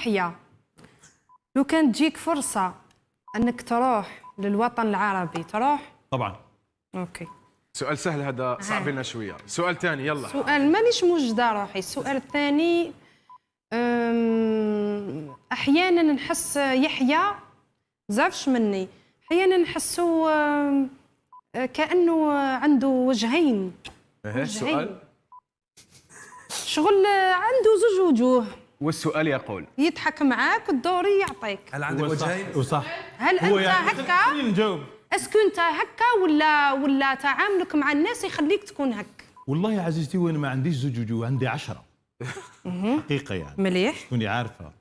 يحيى، لو كان تجيك فرصة أنك تروح للوطن العربي تروح؟ طبعا. أوكي. سؤال سهل هذا، صعب لنا شويه. سؤال ثاني يلا. سؤال مانيش موجدة روحي. السؤال الثاني، أحيانا نحس يحيى زعفش مني، أحيانا نحسو كأنه عنده وجهين. السؤال شغل عنده زوج وجوه، والسؤال يقول يضحك معاك الدوري يعطيك. هل عندك وجهين؟ وصح. هل هو انت يعني هكا؟ خليني نجاوب. اسكو انت هكا ولا تعاملك مع الناس يخليك تكون هكا؟ والله يا عزيزتي وانا ما عنديش زوج وجوه، عندي 10 حقيقه يعني. مليح. تكوني عارفه.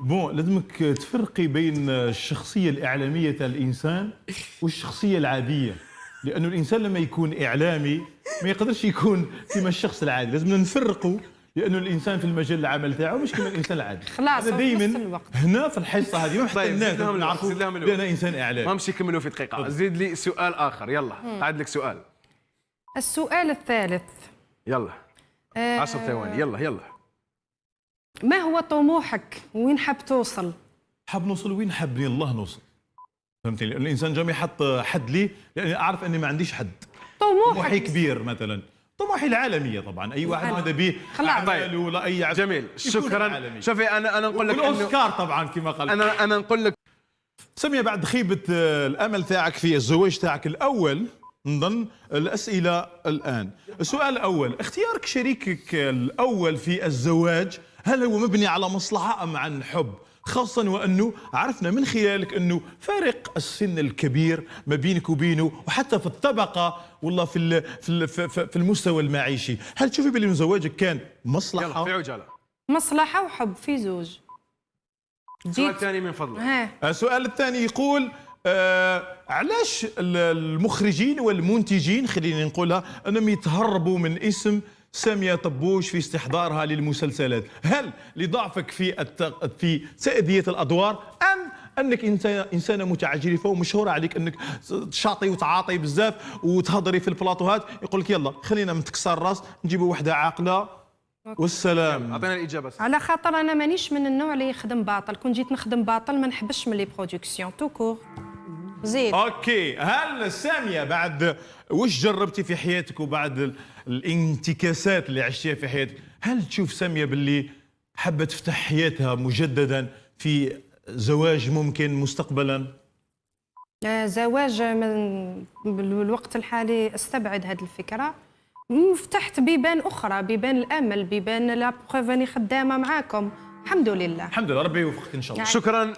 بون لازمك تفرقي بين الشخصيه الاعلاميه تاع الانسان والشخصيه العاديه، لانه الانسان لما يكون اعلامي ما يقدرش يكون كما الشخص العادي، لازم نفرقوا، لانه الانسان في المجال العمل تاعو مش كما الانسان العادي. خلاص أنا في نفس دائما الوقت. هنا في الحصه هذه ما حتى طيب، الناس زيد لهم الوقت، نعرفوا زيد لهم الوقت. بان انسان اعلامي. ما نمشي نكملوا في دقيقه. زيد لي سؤال اخر يلا. عاد لك سؤال. السؤال الثالث، يلا 10 ثواني. يلا يلا. ما هو طموحك؟ وين حاب توصل؟ حاب نوصل وين حابني الله نوصل. فهمتني؟ لأن الانسان جامي يحط حد لي، لاني اعرف اني ما عنديش حد. طموحي طموحك كبير مثلا، طموحي العالميه طبعا، اي واحد هذا به خلاص. اعمال ولا اي جميل، شكرا. شوفي انا نقول لك والاوسكار طبعا كما قال. انا نقول لك سمية، بعد خيبه الامل تاعك في الزواج تاعك الاول، نظن الاسئله الان. السؤال الاول، اختيارك شريكك الاول في الزواج هل هو مبني على مصلحه ام عن حب؟ خاصة وأنه عرفنا من خلالك أنه فارق السن الكبير ما بينك وبينه، وحتى في الطبقة والله في المستوى المعيشي، هل تشوفي بأن زواجك كان مصلحة؟ يلا في عجاله. مصلحة وحب في زوج. سؤال ثاني من فضلك. ها. السؤال الثاني يقول علاش المخرجين والمنتجين خلينا نقولها أنهم يتهربوا من اسم سامية طبوش في استحضارها للمسلسلات؟ هل لضعفك في تأدية الأدوار أم أنك إنسانة متعجرفة ومشهورة عليك أنك تشاطي وتعاطي بزاف وتهضري في البلاطوهات، يقول لك يلا خلينا من تكسر الراس نجيبوا وحدة عاقلة والسلام. اعطينا الاجابه. على خاطر انا مانيش من النوع اللي يخدم باطل، كون جيت نخدم باطل ما نحبش من لي برودكسيون تو كور. زيد. اوكي، هل سامية بعد وش جربتي في حياتك وبعد الانتكاسات اللي عشتيها في حياتك، هل تشوف سامية باللي حابة تفتح حياتها مجددا في زواج ممكن مستقبلا؟ زواج بالوقت الحالي استبعد هذه الفكره، وفتحت بيبان اخرى، بيبان الامل، بيبان لا بروف راني خدامه معاكم. الحمد لله. الحمد لله، ربي يوفقك ان شاء الله. شكرا.